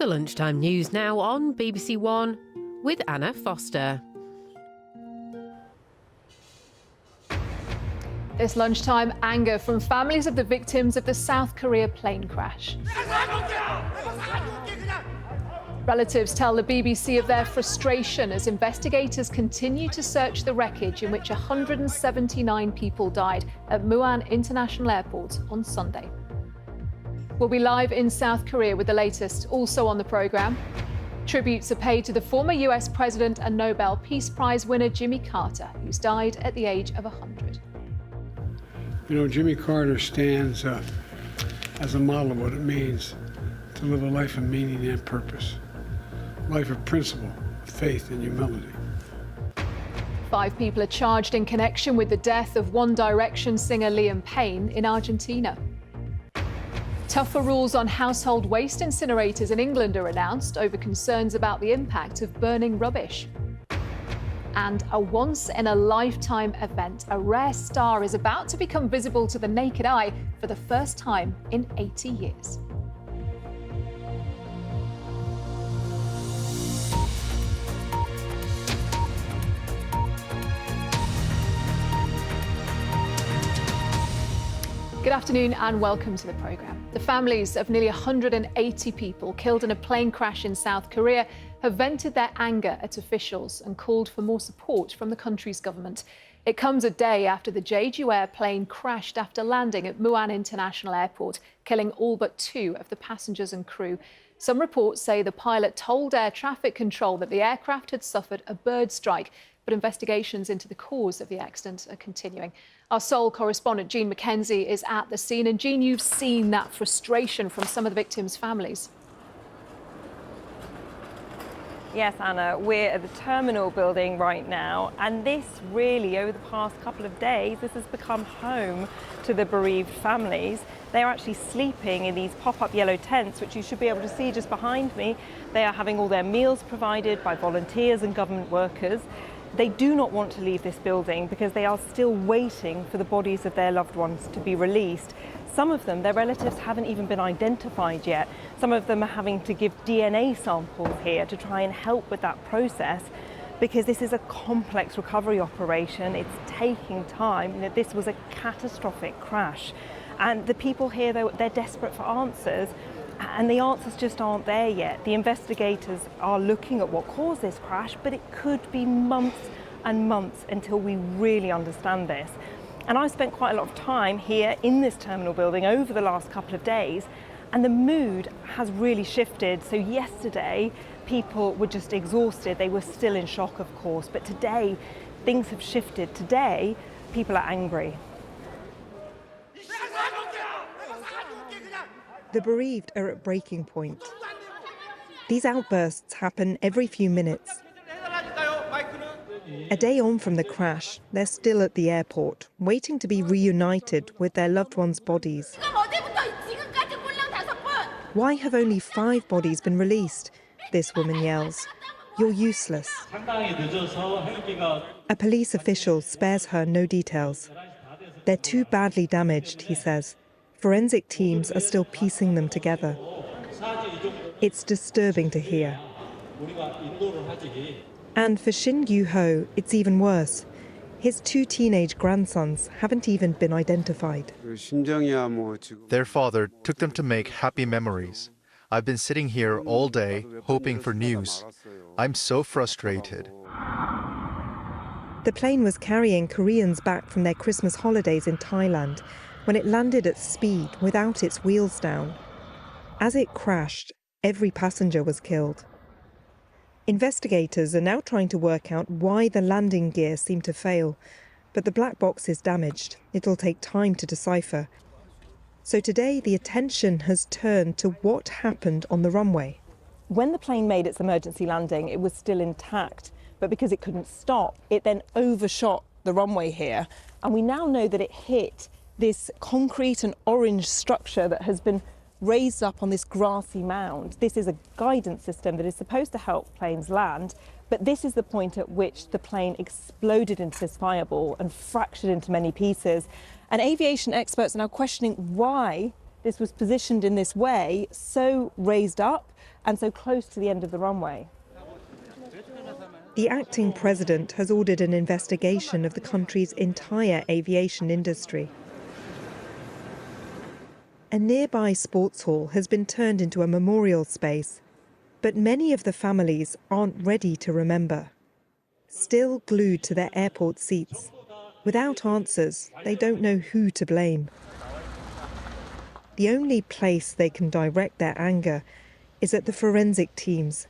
The lunchtime news now on BBC One with Anna Foster. This lunchtime, anger from families of the victims of the South Korea plane crash. Relatives tell the BBC of their frustration as investigators continue to search the wreckage in which 179 people died at Muan International Airport on Sunday. We'll be live in South Korea with the latest. Also on the programme, tributes are paid to the former US President and Nobel Peace Prize winner Jimmy Carter, who's died at the age of 100. You know, Jimmy Carter stands as a model of what it means to live a life of meaning and purpose, a life of principle, faith, and humility. 5 people are charged in connection with the death of One Direction singer Liam Payne in Argentina. Tougher rules on household waste incinerators in England are announced over concerns about the impact of burning rubbish. And a once-in-a-lifetime event, a rare star is about to become visible to the naked eye for the first time in 80 years. Good afternoon and welcome to the programme. The families of nearly 180 people killed in a plane crash in South Korea have vented their anger at officials and called for more support from the country's government. It comes a day after the Jeju airplane crashed after landing at Muan International Airport, killing all but 2 of the passengers and crew. Some reports say the pilot told air traffic control that the aircraft had suffered a bird strike, but investigations into the cause of the accident are continuing. Our Seoul correspondent, Jean McKenzie, is at the scene. And Jean, you've seen that frustration from some of the victims' families. Yes, Anna, we're at the terminal building right now, and this really, over the past couple of days, this has become home to the bereaved families. They're actually sleeping in these pop-up yellow tents, which you should be able to see just behind me. They are having all their meals provided by volunteers and government workers. They do not want to leave this building because they are still waiting for the bodies of their loved ones to be released. Some of them, their relatives haven't even been identified yet. Some of them are having to give DNA samples here to try and help with that process because this is a complex recovery operation. It's taking time. You know, this was a catastrophic crash. And the people here, they're desperate for answers. And the answers just aren't there yet. The investigators are looking at what caused this crash, but it could be months and months until we really understand this. And I've spent quite a lot of time here in this terminal building over the last couple of days, and the mood has really shifted. So yesterday, people were just exhausted. They were still in shock, of course, but today, things have shifted. Today, people are angry. The bereaved are at breaking point. These outbursts happen every few minutes. A day on from the crash, they're still at the airport, waiting to be reunited with their loved ones' bodies. Why have only 5 bodies been released? This woman yells. You're useless. A police official spares her no details. They're too badly damaged, he says. Forensic teams are still piecing them together. It's disturbing to hear. And for Shin Yu-ho, it's even worse. His 2 teenage grandsons haven't even been identified. Their father took them to make happy memories. I've been sitting here all day, hoping for news. I'm so frustrated. The plane was carrying Koreans back from their Christmas holidays in Thailand when it landed at speed without its wheels down. As it crashed, every passenger was killed. Investigators are now trying to work out why the landing gear seemed to fail, but the black box is damaged. It'll take time to decipher. So today, the attention has turned to what happened on the runway. When the plane made its emergency landing, it was still intact, but because it couldn't stop, it then overshot the runway here, and we now know that it hit this concrete and orange structure that has been raised up on this grassy mound. This is a guidance system that is supposed to help planes land, but this is the point at which the plane exploded into this fireball and fractured into many pieces. And aviation experts are now questioning why this was positioned in this way, so raised up and so close to the end of the runway. The acting president has ordered an investigation of the country's entire aviation industry. A nearby sports hall has been turned into a memorial space, but many of the families aren't ready to remember. Still glued to their airport seats, without answers, they don't know who to blame. The only place they can direct their anger is at the forensic teams,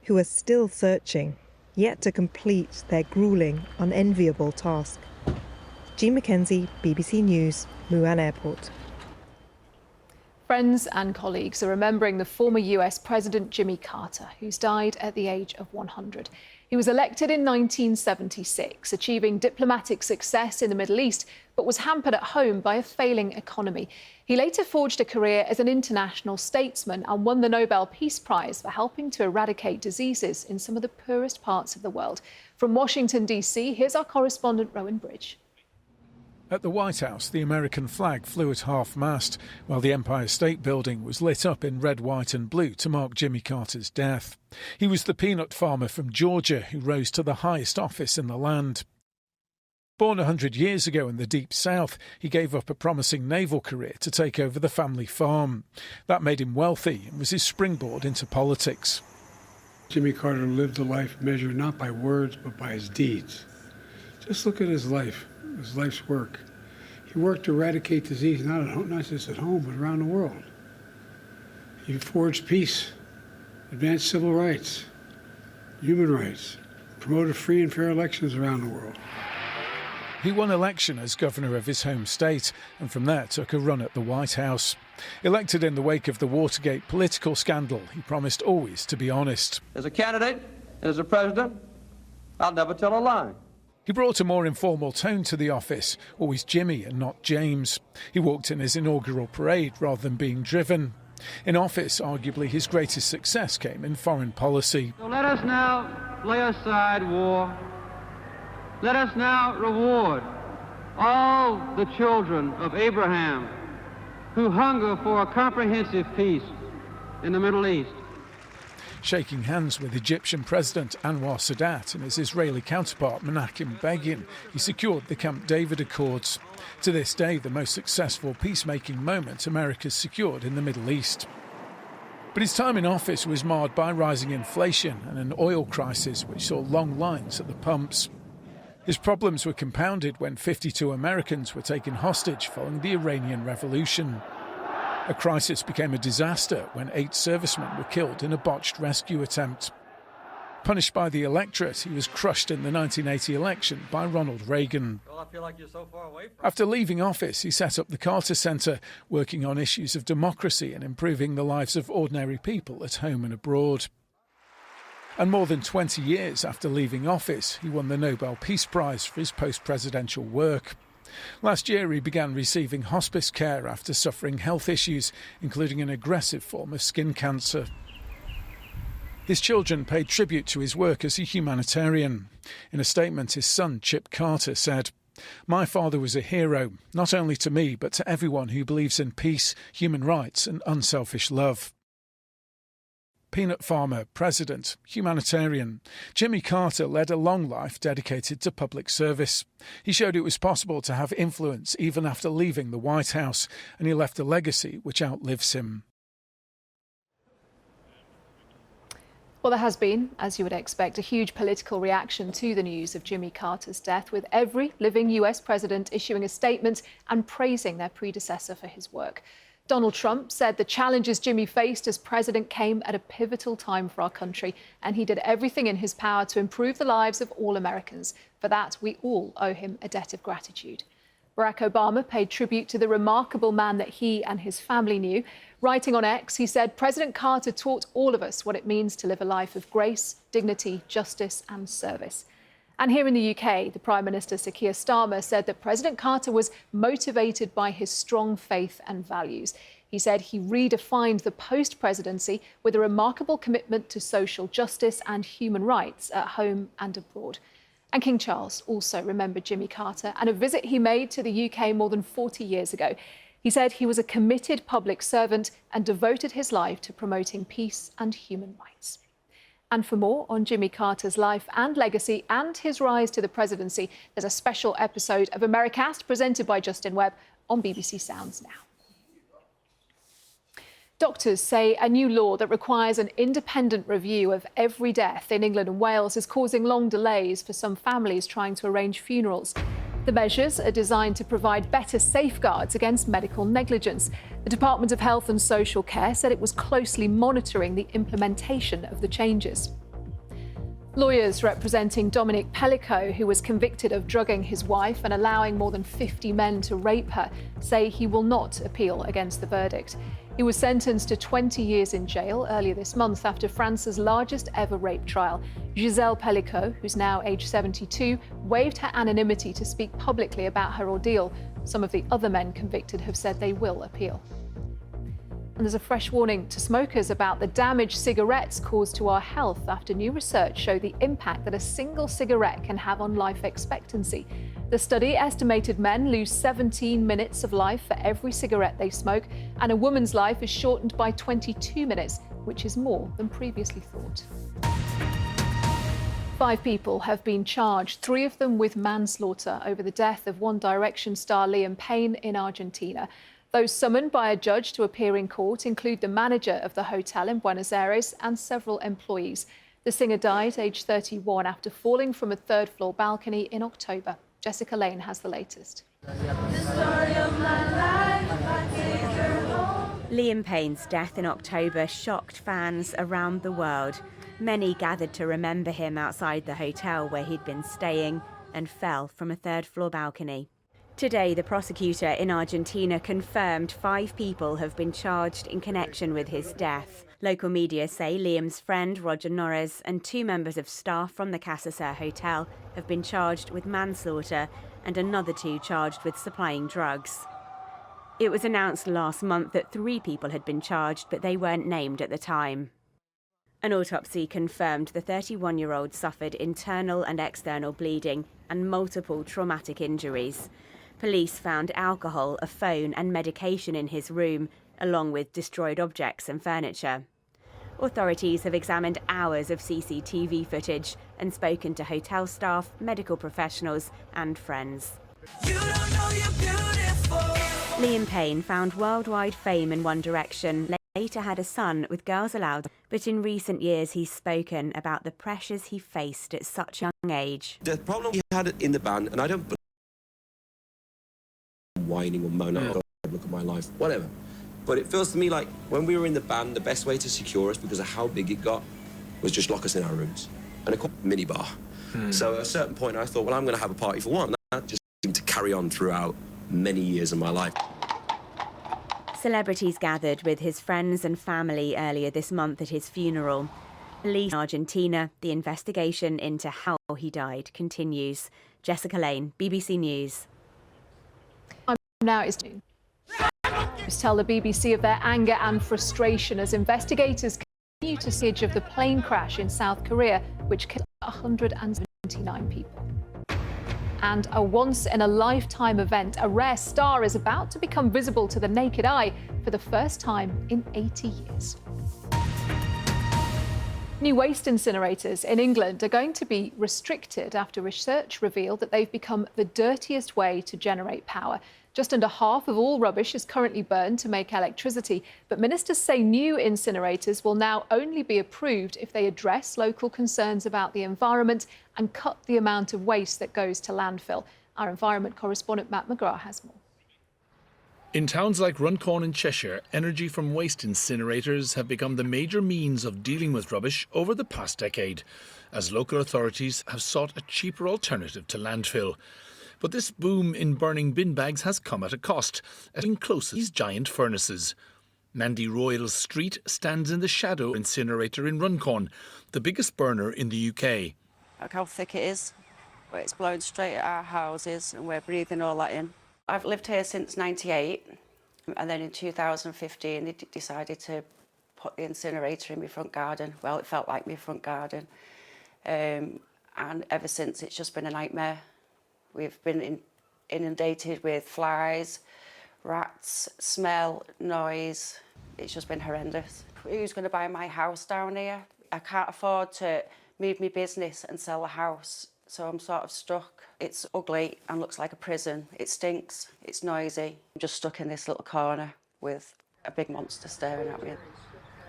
who are still searching, yet to complete their grueling, unenviable task. Jean Mackenzie, BBC News, Muan Airport. Friends and colleagues are remembering the former US President Jimmy Carter, who's died at the age of 100. He was elected in 1976, achieving diplomatic success in the Middle East, but was hampered at home by a failing economy. He later forged a career as an international statesman and won the Nobel Peace Prize for helping to eradicate diseases in some of the poorest parts of the world. From Washington, D.C., here's our correspondent, Rowan Bridge. At the White House, the American flag flew at half-mast, while the Empire State Building was lit up in red, white and blue to mark Jimmy Carter's death. He was the peanut farmer from Georgia who rose to the highest office in the land. Born 100 years ago in the Deep South, he gave up a promising naval career to take over the family farm. That made him wealthy and was his springboard into politics. Jimmy Carter lived a life measured not by words but by his deeds. Just look at his life's work. He worked to eradicate disease not just at home but around the world. He forged peace, advanced civil rights, human rights, promoted free and fair elections around the world. He won election as governor of his home state and from there took a run at the White House. Elected in the wake of the Watergate political scandal, he promised always to be honest. As a candidate and as a president, I'll never tell a lie. He brought a more informal tone to the office, always Jimmy and not James. He walked in his inaugural parade rather than being driven. In office, arguably his greatest success came in foreign policy. So let us now lay aside war. Let us now reward all the children of Abraham who hunger for a comprehensive peace in the Middle East. Shaking hands with Egyptian President Anwar Sadat and his Israeli counterpart Menachem Begin, he secured the Camp David Accords. To this day, the most successful peacemaking moment America's secured in the Middle East. But his time in office was marred by rising inflation and an oil crisis which saw long lines at the pumps. His problems were compounded when 52 Americans were taken hostage following the Iranian Revolution. A crisis became a disaster when 8 servicemen were killed in a botched rescue attempt. Punished by the electorate, he was crushed in the 1980 election by Ronald Reagan. Well, I feel like you're so far away from After leaving office, he set up the Carter Center, working on issues of democracy and improving the lives of ordinary people at home and abroad. And more than 20 years after leaving office, he won the Nobel Peace Prize for his post-presidential work. Last year, he began receiving hospice care after suffering health issues, including an aggressive form of skin cancer. His children paid tribute to his work as a humanitarian. In a statement, his son, Chip Carter, said, "My father was a hero, not only to me, but to everyone who believes in peace, human rights and unselfish love." Peanut farmer, president, humanitarian, Jimmy Carter led a long life dedicated to public service. He showed it was possible to have influence even after leaving the White House, and he left a legacy which outlives him. Well, there has been, as you would expect, a huge political reaction to the news of Jimmy Carter's death, with every living US president issuing a statement and praising their predecessor for his work. Donald Trump said the challenges Jimmy faced as president came at a pivotal time for our country, and he did everything in his power to improve the lives of all Americans. For that, we all owe him a debt of gratitude. Barack Obama paid tribute to the remarkable man that he and his family knew. Writing on X, he said, "President Carter taught all of us what it means to live a life of grace, dignity, justice and service." And here in the UK, the Prime Minister, Sir Keir Starmer, said that President Carter was motivated by his strong faith and values. He said he redefined the post-presidency with a remarkable commitment to social justice and human rights at home and abroad. And King Charles also remembered Jimmy Carter and a visit he made to the UK more than 40 years ago. He said he was a committed public servant and devoted his life to promoting peace and human rights. And for more on Jimmy Carter's life and legacy and his rise to the presidency, there's a special episode of Americast presented by Justin Webb on BBC Sounds now. Doctors say a new law that requires an independent review of every death in England and Wales is causing long delays for some families trying to arrange funerals. The measures are designed to provide better safeguards against medical negligence. The Department of Health and Social Care said it was closely monitoring the implementation of the changes. Lawyers representing Dominic Pellico, who was convicted of drugging his wife and allowing more than 50 men to rape her, say he will not appeal against the verdict. He was sentenced to 20 years in jail earlier this month after France's largest ever rape trial. Giselle Pellico, who's now aged 72, waived her anonymity to speak publicly about her ordeal. Some of the other men convicted have said they will appeal. And there's a fresh warning to smokers about the damage cigarettes cause to our health after new research showed the impact that a single cigarette can have on life expectancy. The study estimated men lose 17 minutes of life for every cigarette they smoke, and a woman's life is shortened by 22 minutes, which is more than previously thought. 5 people have been charged, 3 of them with manslaughter, over the death of One Direction star Liam Payne in Argentina. Those summoned by a judge to appear in court include the manager of the hotel in Buenos Aires and several employees. The singer died aged 31 after falling from a 3rd-floor balcony in October. Jessica Lane has the latest. Liam Payne's death in October shocked fans around the world. Many gathered to remember him outside the hotel where he'd been staying and fell from a 3rd-floor balcony. Today, the prosecutor in Argentina confirmed 5 people have been charged in connection with his death. Local media say Liam's friend, Roger Norris, and 2 members of staff from the Casa Ser Hotel have been charged with manslaughter and another 2 charged with supplying drugs. It was announced last month that 3 people had been charged, but they weren't named at the time. An autopsy confirmed the 31-year-old suffered internal and external bleeding and multiple traumatic injuries. Police found alcohol, a phone and medication in his room, along with destroyed objects and furniture. Authorities have examined hours of CCTV footage and spoken to hotel staff, medical professionals and friends. Liam Payne found worldwide fame in One Direction, later had a son with Girls Aloud, but in recent years he's spoken about the pressures he faced at such a young age. The problem he had in the band, and I don't believe whining or moaning, oh, God, look at my life, whatever. But it feels to me like when we were in the band, the best way to secure us, because of how big it got, was just lock us in our rooms. And a mini bar. So at a certain point, I thought, well, I'm going to have a party for one. That just seemed to carry on throughout many years of my life. Celebrities gathered with his friends and family earlier this month at his funeral. Police in Argentina, the investigation into how he died continues. Jessica Lane, BBC News. Now is noon. Tell the BBC of their anger and frustration as investigators continue to siege of the plane crash in South Korea, which killed 179 people. And a once-in-a-lifetime event, a rare star is about to become visible to the naked eye for the first time in 80 years. New waste incinerators in England are going to be restricted after research revealed that they've become the dirtiest way to generate power. Just under half of all rubbish is currently burned to make electricity, but ministers say new incinerators will now only be approved if they address local concerns about the environment and cut the amount of waste that goes to landfill. Our environment correspondent Matt McGrath has more. In towns like Runcorn in Cheshire, energy from waste incinerators have become the major means of dealing with rubbish over the past decade, as local authorities have sought a cheaper alternative to landfill. But this boom in burning bin bags has come at a cost, as being close to these giant furnaces. Mandy Royal Street stands in the shadow incinerator in Runcorn, the biggest burner in the UK. Look how thick it is, where it's blowing straight at our houses and we're breathing all that in. I've lived here since '98, and then in 2015 they decided to put the incinerator in my front garden. Well, it felt like my front garden. And ever since, it's just been a nightmare. We've been inundated with flies, rats, smell, noise. It's just been horrendous. Who's going to buy my house down here? I can't afford to move my business and sell the house, so I'm sort of stuck. It's ugly and looks like a prison. It stinks, it's noisy. I'm just stuck in this little corner with a big monster staring at me.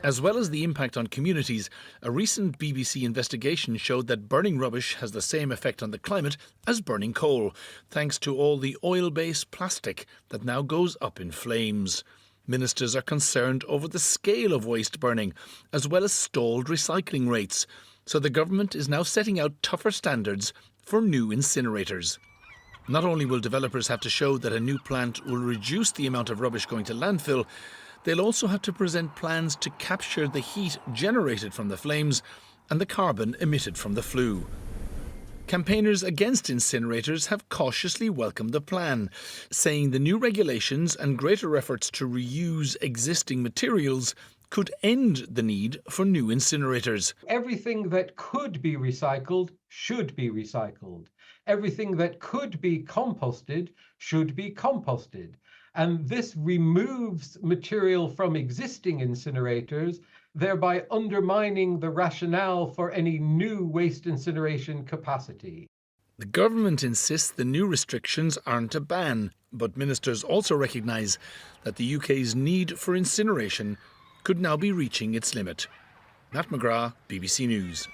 As well as the impact on communities, a recent BBC investigation showed that burning rubbish has the same effect on the climate as burning coal, thanks to all the oil-based plastic that now goes up in flames. Ministers are concerned over the scale of waste burning, as well as stalled recycling rates. So the government is now setting out tougher standards for new incinerators. Not only will developers have to show that a new plant will reduce the amount of rubbish going to landfill, they'll also have to present plans to capture the heat generated from the flames and the carbon emitted from the flue. Campaigners against incinerators have cautiously welcomed the plan, saying the new regulations and greater efforts to reuse existing materials could end the need for new incinerators. Everything that could be recycled should be recycled. Everything that could be composted should be composted. And this removes material from existing incinerators, thereby undermining the rationale for any new waste incineration capacity. The government insists the new restrictions aren't a ban, but ministers also recognise that the UK's need for incineration could now be reaching its limit. Matt McGrath, BBC News.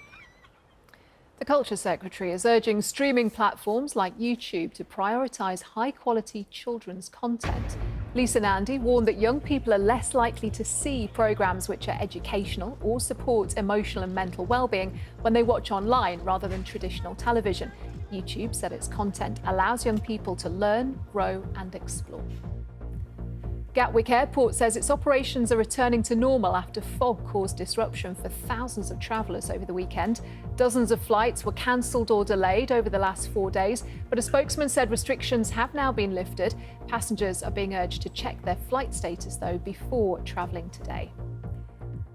The Culture Secretary is urging streaming platforms like YouTube to prioritise high-quality children's content. Lisa Nandy warned that young people are less likely to see programmes which are educational or support emotional and mental well-being when they watch online rather than traditional television. YouTube said its content allows young people to learn, grow and explore. Gatwick Airport says its operations are returning to normal after fog caused disruption for thousands of travellers over the weekend. Dozens of flights were cancelled or delayed over the last 4 days, but a spokesman said restrictions have now been lifted. Passengers are being urged to check their flight status, though, before travelling today.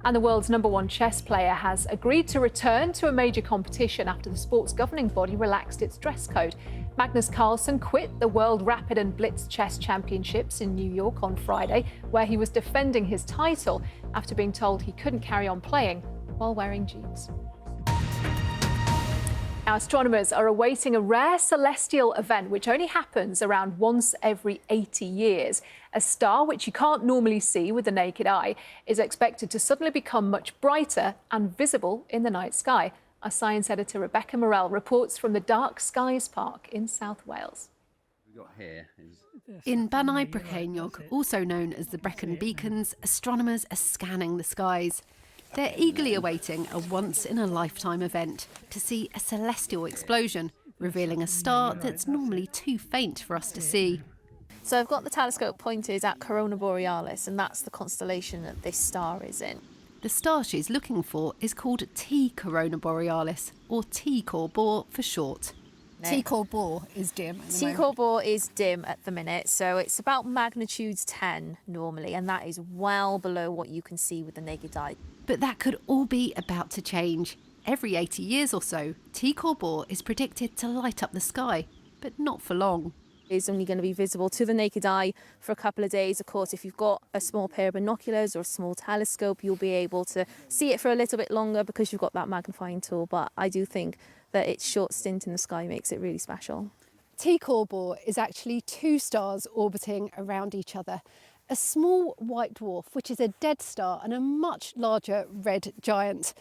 And the world's #1 chess player has agreed to return to a major competition after the sport's governing body relaxed its dress code. Magnus Carlsen quit the World Rapid and Blitz Chess Championships in New York on Friday, where he was defending his title after being told he couldn't carry on playing while wearing jeans. Now, astronomers are awaiting a rare celestial event which only happens around once every 80 years. A star which you can't normally see with the naked eye is expected to suddenly become much brighter and visible in the night sky. Our science editor Rebecca Morell reports from the Dark Skies Park in South Wales. In Banai Brecainog, also known as the Brecon Beacons, astronomers are scanning the skies. They're eagerly awaiting a once-in-a-lifetime event to see a celestial explosion, revealing a star that's normally too faint for us to see. So I've got the telescope pointed at Corona Borealis, and that's the constellation that this star is in. The star she's looking for is called T Corona Borealis, or T Corb for short. T Corb is dim. T Corb is dim at the minute, so it's about magnitude 10 normally, and that is well below what you can see with the naked eye. But that could all be about to change. Every 80 years or so, T Corb is predicted to light up the sky, but not for long. It's only going to be visible to the naked eye for a couple of days. Of course, if you've got a small pair of binoculars or a small telescope, you'll be able to see it for a little bit longer because you've got that magnifying tool. But I do think that its short stint in the sky makes it really special. T Corb is actually two stars orbiting around each other. A small white dwarf, which is a dead star, and a much larger red giant.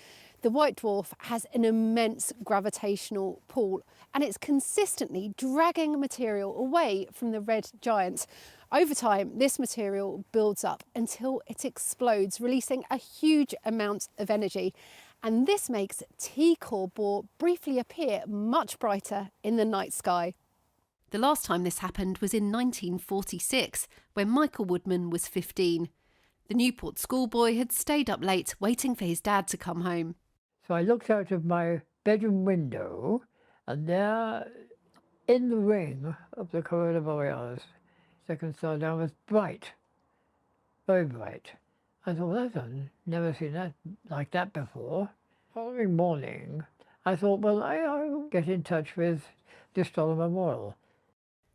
The white dwarf has an immense gravitational pull, and it's consistently dragging material away from the red giant. Over time, this material builds up until it explodes, releasing a huge amount of energy. And this makes T Corb briefly appear much brighter in the night sky. The last time this happened was in 1946, when Michael Woodman was 15. The Newport schoolboy had stayed up late waiting for his dad to come home. So I looked out of my bedroom window, and there, in the ring of the Corona Borealis, second star down, was bright, very bright. I thought, well, I've never seen that like that before. Following morning, I thought, well, I'll get in touch with the Astronomer Royal.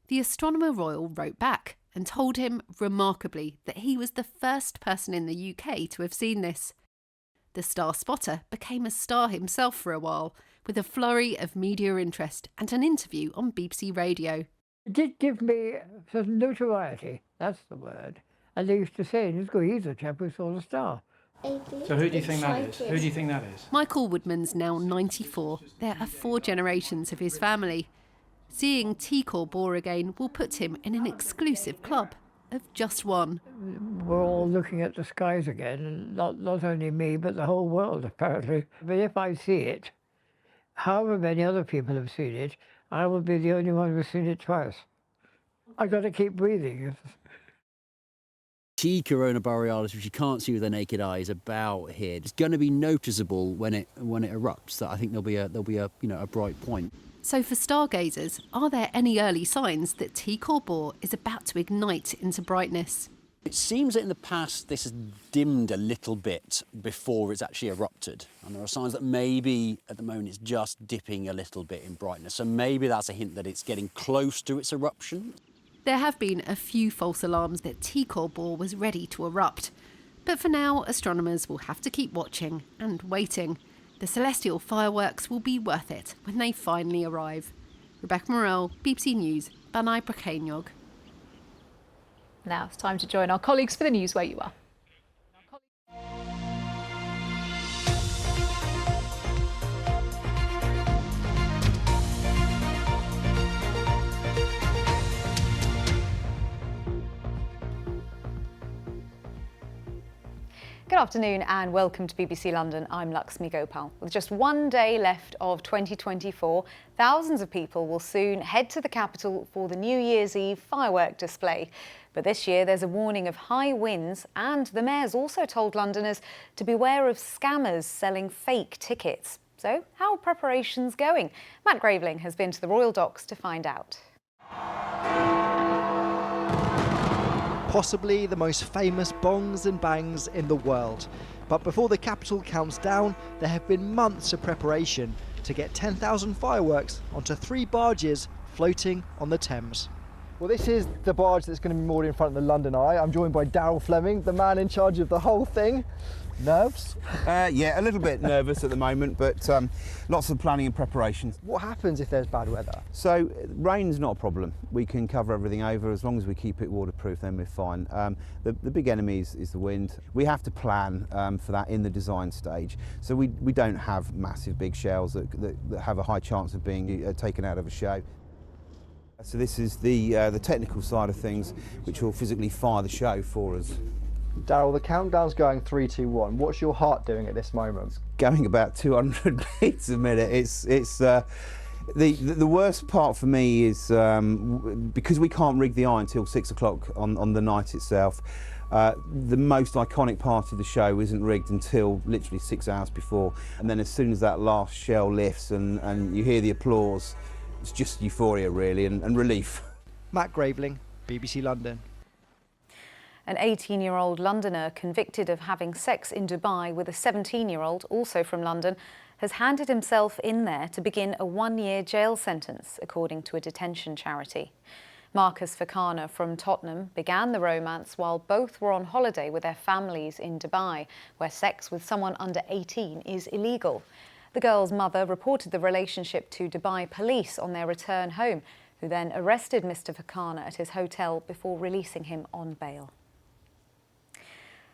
The Astronomer Royal wrote back and told him, remarkably, that he was the first person in the UK to have seen this. The star spotter became a star himself for a while, with a flurry of media interest and an interview on BBC Radio. It did give me some notoriety, that's the word. And they used to say in school, he's the chap who saw the star. So who do you think that is? Who do you think that is? Michael Woodman's now 94. There are 4 generations of his family. Seeing T-Corps bore again will put him in an exclusive club of just one. We're all looking at the skies again, and not only me, but the whole world, apparently. But if I see it, however many other people have seen it, I will be the only one who's seen it twice. I've got to keep breathing. T corona borealis, which you can't see with the naked eye, is about here. It's going to be noticeable when it erupts. That I think there'll be a bright point. So for stargazers, are there any early signs that T-Corps bore is about to ignite into brightness? It seems that in the past this has dimmed a little bit before it's actually erupted. And there are signs that maybe at the moment it's just dipping a little bit in brightness. So maybe that's a hint that it's getting close to its eruption. There have been a few false alarms that T-Corps bore was ready to erupt. But for now, astronomers will have to keep watching and waiting. The celestial fireworks will be worth it when they finally arrive. Rebecca Morell, BBC News, Banai Brakenyog. Now it's time to join our colleagues for the news where you are. Good afternoon and welcome to BBC London. I'm Laxmi Gopal. With just one day left of 2024, thousands of people will soon head to the capital for the New Year's Eve firework display. But this year there's a warning of high winds, and the mayor's also told Londoners to beware of scammers selling fake tickets. So how are preparations going? Matt Graveling has been to the Royal Docks to find out. Possibly the most famous bongs and bangs in the world. But before the capital counts down, there have been months of preparation to get 10,000 fireworks onto 3 barges floating on the Thames. Well, this is the barge that's going to be moored in front of the London Eye. I'm joined by Daryl Fleming, the man in charge of the whole thing. Nerves? Yeah, a little bit nervous at the moment, but lots of planning and preparation. What happens if there's bad weather? So rain's not a problem. We can cover everything over as long as we keep it waterproof, then we're fine. The big enemy is the wind. We have to plan for that in the design stage. So we don't have massive big shells that have a high chance of being taken out of a show. So this is the technical side of things, which will physically fire the show for us. Daryl, the countdown's going 3, 2, 1. What's your heart doing at this moment? It's going about 200 beats a minute. It's the worst part for me is because we can't rig the eye until 6 o'clock on the night itself. The most iconic part of the show isn't rigged until literally 6 hours before, and then as soon as that last shell lifts and you hear the applause, it's just euphoria really and relief. Matt Graveling, BBC London. An 18-year-old Londoner convicted of having sex in Dubai with a 17-year-old, also from London, has handed himself in there to begin a 1-year jail sentence, according to a detention charity. Marcus Fakana from Tottenham began the romance while both were on holiday with their families in Dubai, where sex with someone under 18 is illegal. The girl's mother reported the relationship to Dubai police on their return home, who then arrested Mr. Fakana at his hotel before releasing him on bail.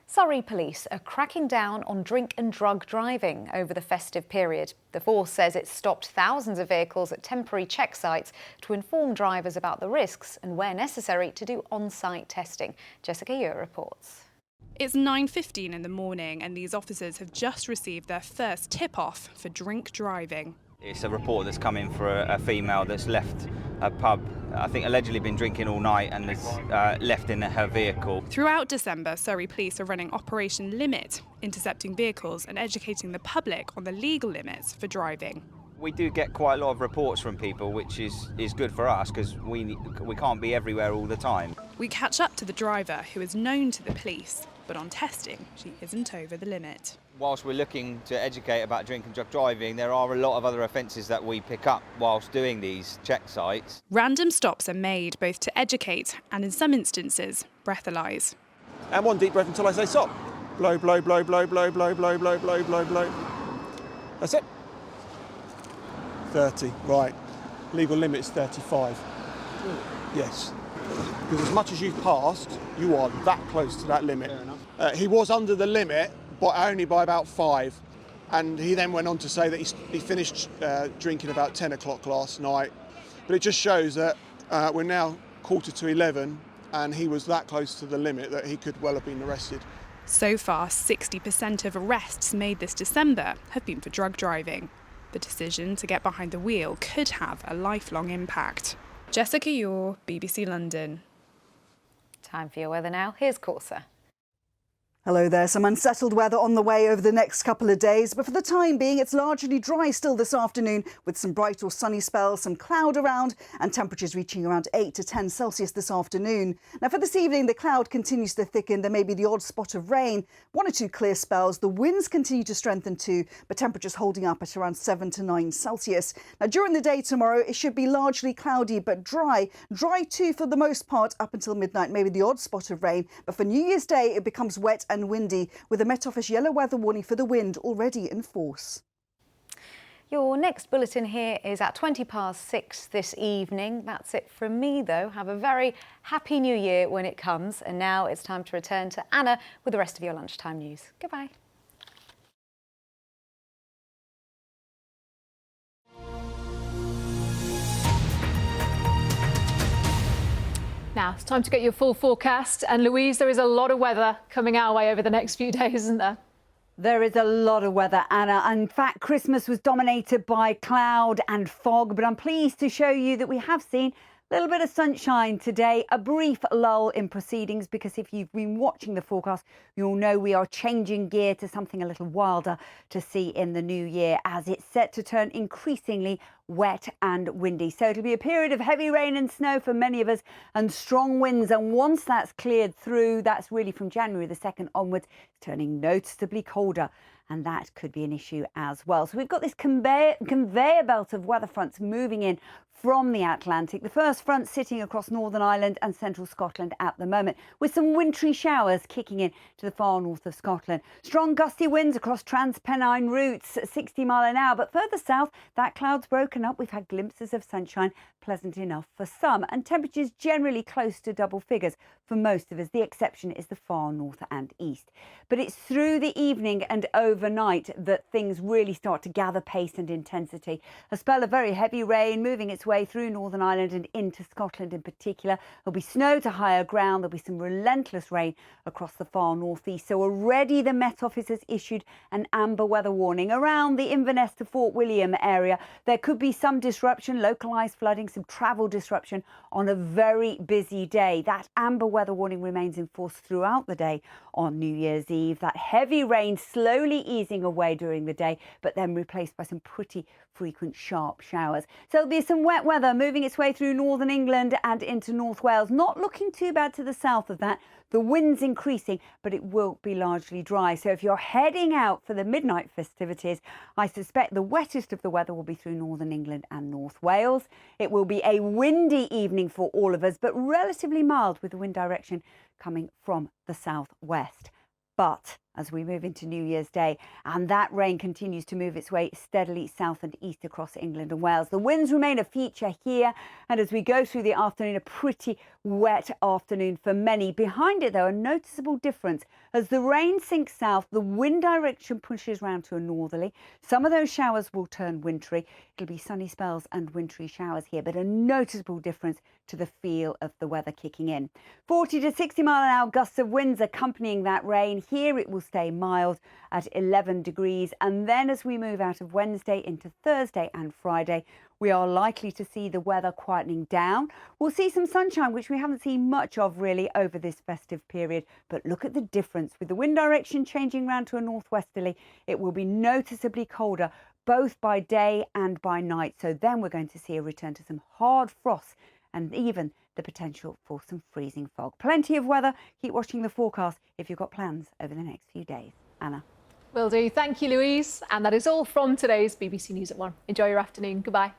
Surrey police are cracking down on drink and drug driving over the festive period. The force says it stopped thousands of vehicles at temporary check sites to inform drivers about the risks and, where necessary, to do on-site testing. Jessica Ure reports. It's 9:15 in the morning and these officers have just received their first tip-off for drink driving. It's a report that's come in for a female that's left a pub, I think allegedly been drinking all night and has left in her vehicle. Throughout December, Surrey police are running Operation Limit, intercepting vehicles and educating the public on the legal limits for driving. We do get quite a lot of reports from people, which is good for us because we can't be everywhere all the time. We catch up to the driver, who is known to the police. but on testing, she isn't over the limit. Whilst we're looking to educate about drink and drug driving, there are a lot of other offences that we pick up whilst doing these check sites. Random stops are made both to educate and, in some instances, breathalyse. And one deep breath until I say stop. Blow, blow, blow, blow, blow, blow, blow, blow, blow, blow, blow. That's it. 30, right. Legal limit's 35. Yes. Because as much as you've passed, you are that close to that limit. He was under the limit, but only by about 5. And he then went on to say that he finished drinking about 10 o'clock last night. But it just shows that we're now 11:15, and he was that close to the limit that he could well have been arrested. So far, 60% of arrests made this December have been for drug driving. The decision to get behind the wheel could have a lifelong impact. Jessica Yore, BBC London. Time for your weather now. Here's Corsa. Hello there. Some unsettled weather on the way over the next couple of days, but for the time being, it's largely dry still this afternoon with some bright or sunny spells, some cloud around and temperatures reaching around 8 to 10 Celsius this afternoon. Now for this evening, the cloud continues to thicken. There may be the odd spot of rain, 1 or 2 clear spells. The winds continue to strengthen too, but temperatures holding up at around 7 to 9 Celsius. Now during the day tomorrow, it should be largely cloudy but dry. Dry too for the most part up until midnight, maybe the odd spot of rain. But for New Year's Day, it becomes wet and windy, with a Met Office yellow weather warning for the wind already in force. Your next bulletin here is at 6:20 this evening. That's it from me, though. Have a very happy new year when it comes. And now it's time to return to Anna with the rest of your lunchtime news. Goodbye. Now, it's time to get your full forecast. And Louise, there is a lot of weather coming our way over the next few days, isn't there? There is a lot of weather, Anna. In fact, Christmas was dominated by cloud and fog, but I'm pleased to show you that we have seen a little bit of sunshine today, a brief lull in proceedings, because if you've been watching the forecast, you'll know we are changing gear to something a little wilder to see in the new year as it's set to turn increasingly wet and windy. So it'll be a period of heavy rain and snow for many of us and strong winds. And once that's cleared through, that's really from January the 2nd onwards, it's turning noticeably colder. And that could be an issue as well. So we've got this conveyor belt of weather fronts moving in from the Atlantic. The first front sitting across Northern Ireland and central Scotland at the moment, with some wintry showers kicking in to the far north of Scotland. Strong gusty winds across Transpennine routes at 60 miles an hour. But further south, that cloud's broken up. We've had glimpses of sunshine, pleasant enough for some. And temperatures generally close to double figures for most of us. The exception is the far north and east. But it's through the evening and overnight that things really start to gather pace and intensity. A spell of very heavy rain moving its way through Northern Ireland and into Scotland in particular. There'll be snow to higher ground. There'll be some relentless rain across the far northeast. So already the Met Office has issued an amber weather warning around the Inverness to Fort William area. There could be some disruption, localised flooding, some travel disruption on a very busy day. That amber weather warning remains in force throughout the day on New Year's Eve. That heavy rain slowly easing away during the day, but then replaced by some pretty frequent sharp showers. So there'll be some wet weather moving its way through northern England and into North Wales. Not looking too bad to the south of that. The wind's increasing, but it will be largely dry. So if you're heading out for the midnight festivities, I suspect the wettest of the weather will be through northern England and North Wales. It will be a windy evening for all of us, but relatively mild with the wind direction coming from the southwest. But as we move into New Year's Day, and that rain continues to move its way steadily south and east across England and Wales. The winds remain a feature here, and as we go through the afternoon, a pretty wet afternoon for many. Behind it, though, a noticeable difference. As the rain sinks south, the wind direction pushes round to a northerly. Some of those showers will turn wintry. It'll be sunny spells and wintry showers here, but a noticeable difference to the feel of the weather kicking in. 40 to 60 mile an hour gusts of winds accompanying that rain. Here it will stay mild at 11 degrees. And then as we move out of Wednesday into Thursday and Friday, we are likely to see the weather quietening down. We'll see some sunshine, which we haven't seen much of really over this festive period. But look at the difference. With the wind direction changing round to a northwesterly, it will be noticeably colder, both by day and by night. So then we're going to see a return to some hard frost and even the potential for some freezing fog. Plenty of weather. Keep watching the forecast if you've got plans over the next few days. Anna. Will do. Thank you, Louise. And that is all from today's BBC News at 1. Enjoy your afternoon. Goodbye.